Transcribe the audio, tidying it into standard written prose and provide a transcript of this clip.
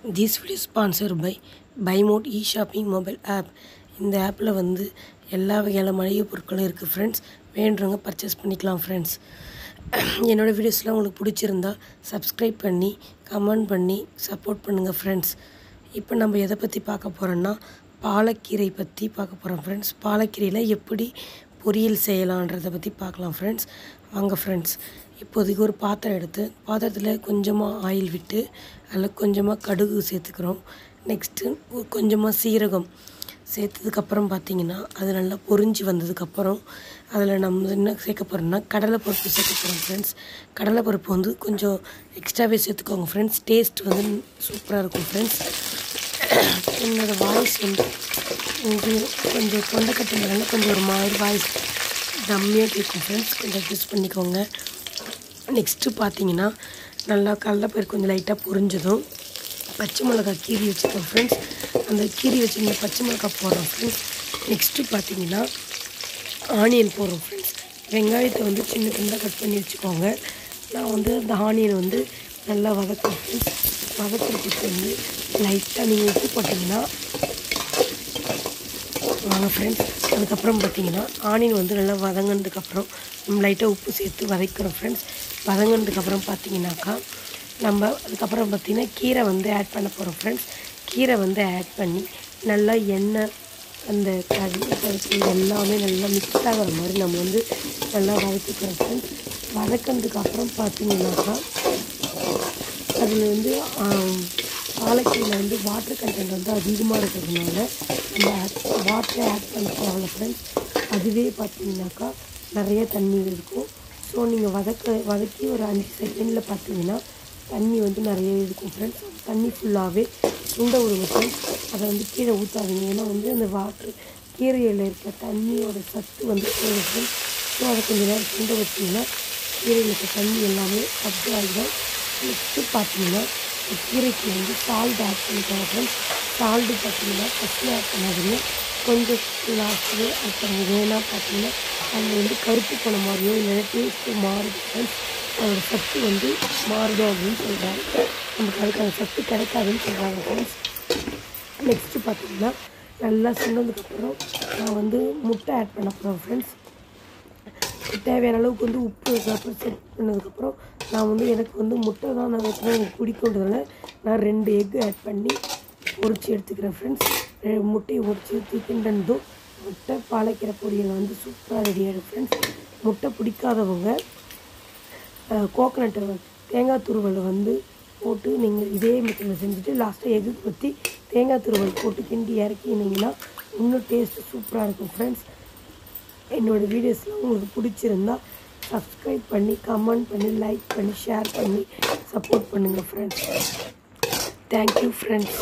This video is sponsored by BuyMode e-shopping mobile app. இந்த ஆப்பில் வந்து எல்லா வகையான மளிகை பொருட்களும் இருக்குது ஃப்ரெண்ட்ஸ். வேண்டுறவங்க பர்ச்சேஸ் பண்ணிக்கலாம் ஃப்ரெண்ட்ஸ். என்னோடய வீடியோஸ்லாம் உங்களுக்கு பிடிச்சிருந்தா சப்ஸ்கிரைப் பண்ணி கமெண்ட் பண்ணி சப்போர்ட் பண்ணுங்கள் ஃப்ரெண்ட்ஸ். இப்போ நம்ம எதை பற்றி பார்க்க போகிறோன்னா பாலக்கீரை பற்றி பார்க்க போகிறோம் ஃப்ரெண்ட்ஸ். பாலக்கீரையில் எப்படி பொரியல் செய்யலான்றதை பற்றி பார்க்கலாம் ஃப்ரெண்ட்ஸ். வாங்க ஃப்ரெண்ட்ஸ். இப்போதைக்கு ஒரு பாத்திரம் எடுத்து பாத்திரத்தில் கொஞ்சமாக ஆயில் விட்டு அதில் கொஞ்சமாக கடுகு சேர்த்துக்கிறோம். நெக்ஸ்ட்டு கொஞ்சமாக சீரகம் சேர்த்ததுக்கப்புறம் பார்த்திங்கன்னா அது நல்லா பொரிஞ்சு வந்ததுக்கப்புறம் அதில் நம்ம என்ன சேர்க்க போகிறோம்னா கடலைப்பருப்பு சேர்க்க போகிறோம் ஃப்ரெண்ட்ஸ். கடலைப்பருப்பு வந்து கொஞ்சம் எக்ஸ்ட்ராவே சேர்த்துக்கோங்க ஃப்ரெண்ட்ஸ். டேஸ்ட் வந்து சூப்பராக இருக்கும் ஃப்ரெண்ட்ஸ். என்னோடய வாய்ஸ் வந்து கொஞ்சம் தொண்டைக்கட்டுனால கொஞ்சம் ஒரு மாதிரி வாய்ஸ் கம்மியாக கேட்கும் ஃப்ரெண்ட்ஸ். கொஞ்சம் அட்ஜஸ்ட் பண்ணிக்கோங்க. நெக்ஸ்ட்டு பார்த்தீங்கன்னா நல்லா கடலைப்பருப்பு கொஞ்சம் லைட்டாக பொரிஞ்சதும் பச்சை மிளகாய் கீரி வச்சுருக்கோம் ஃப்ரெண்ட்ஸ். அந்த கீரி வச்சுருந்த பச்சை மிளகாய் போடுறோம் ஃப்ரெண்ட்ஸ். நெக்ஸ்ட்டு பார்த்தீங்கன்னா ஆனியன் போடுறோம் ஃப்ரெண்ட்ஸ். வெங்காயத்தை வந்து சின்ன சின்னதாக கட் பண்ணி வச்சுக்கோங்க. நான் வந்து அந்த ஆனியன் வந்து நல்லா வதக்குறேன் ஃப்ரெண்ட்ஸ். வதக்குறதுக்கு வந்து லைட்டாக நீங்கள் உப்பு போட்டிங்கன்னா வாங்க ஃப்ரெண்ட்ஸ். அதுக்கப்புறம் பார்த்திங்கன்னா ஆனியன் வந்து நல்லா வதங்கினதுக்கப்புறம் நம்ம லைட்டாக உப்பு சேர்த்து வதக்கிறோம் ஃப்ரெண்ட்ஸ். வதங்கினதுக்கப்புறம் பார்த்திங்கனாக்கா நம்ம அதுக்கப்புறம் பார்த்திங்கன்னா கீரை வந்து ஆட் பண்ண போகிறோம் ஃப்ரெண்ட்ஸ். கீரை வந்து ஆட் பண்ணி நல்லா எண்ணெய் அந்த கருப்பு எல்லாமே நல்லா மிக்ஸ் ஆகிற மாதிரி நம்ம வந்து நல்லா வதக்கிக்கிறோம் ஃப்ரெண்ட்ஸ். வதக்கினதுக்கப்புறம் பார்த்திங்கனாக்கா அதில் வந்து பாலக்கீரையில் வந்து வாட்டர் கண்டென்ட் வந்து அதிகமாக இருக்கிறதுனால நம்ம வாட்டரை ஆட் பண்ண போகிறோம்ல ஃப்ரெண்ட்ஸ். அதுவே பார்த்திங்கனாக்கா நிறைய தண்ணி இருக்கும். ஸோ நீங்கள் வதக்கி ஒரு 5 செகண்டில் பார்த்தீங்கன்னா தண்ணி வந்து நிறைய இருக்கும் ஃப்ரெண்ட்ஸ். தண்ணி ஃபுல்லாகவே சுண்ட விடுங்க ஃப்ரெண்ட்ஸ். அதை வந்து கீழே ஊற்றாதீங்க. ஏன்னா வந்து அந்த கீரையில் இருக்க தண்ணியோட சத்து வந்து போகும் ஃப்ரெண்ட்ஸ். ஸோ அதை கொஞ்சம் நேரம் சுண்ட வச்சிங்கன்னா கீரையில் இருக்க தண்ணி எல்லாமே அப்சர்வ் ஆகிடும். நெக்ஸ்ட்டு பார்த்தீங்கன்னா கீரைக்கு வந்து சால்ட் ஆட் பண்ணிக்கோங்க ஃப்ரெண்ட்ஸ். சால்ட்டு பார்த்தீங்கன்னா ஃபஸ்ட்டில் ஆட் பண்ணாதீங்க, கொஞ்சம் லாஸ்ட்லேயே ஆட் பண்ணுங்க. ஏன்னா பார்த்தீங்கன்னா அதில் வந்து கருப்பு போன மாதிரியோ இல்லைன்னா டேஸ்ட்டு மாறுது ஃப்ரெண்ட்ஸ். அதோட சத்து வந்து மாறுதோ அப்படின்னு சொல்கிறாங்க. நமக்கு அதுக்கான சத்து கிடைக்காதுன்னு சொல்கிறாங்க ஃப்ரெண்ட்ஸ். நெக்ஸ்ட்டு பார்த்திங்கன்னா நல்லா சுண்டதுக்கப்புறம் நான் வந்து முட்டை ஆட் பண்ண போகிறேன் ஃப்ரெண்ட்ஸ். தேவையான அளவுக்கு வந்து உப்பு அப்புறம் செட் பண்ணதுக்கப்புறம் நான் வந்து எனக்கு வந்து முட்டை தான் நான் வைக்கிறேன் எனக்கு பிடிக்குன்றதுனால நான் 2 எக்கு ஆட் பண்ணி பொரிச்சு எடுத்துக்கிறேன் ஃப்ரெண்ட்ஸ். முட்டையை உரிச்சு திண்டதும் முட்டை பாலக்கீரை பொரியல் வந்து சூப்பராக ரெடி ஆகிடும் ஃப்ரெண்ட்ஸ். முட்டை பிடிக்காதவங்க கோகனட்டை தேங்காய் துருவலை வந்து போட்டு நீங்கள் இதே மெத்தடில் செஞ்சுட்டு லாஸ்ட்டாக எக்கு பற்றி தேங்காய் துருவல் போட்டு கிண்டி இறக்கினீங்கன்னா இன்னும் டேஸ்ட்டு சூப்பராக இருக்கும் ஃப்ரெண்ட்ஸ். என்னோடய வீடியோஸ்லாம் உங்களுக்கு பிடிச்சிருந்தா சப்ஸ்கிரைப் பண்ணி கமெண்ட் பண்ணி லைக் பண்ணி ஷேர் பண்ணி சப்போர்ட் பண்ணுங்கள் ஃப்ரெண்ட்ஸ். Thank you friends.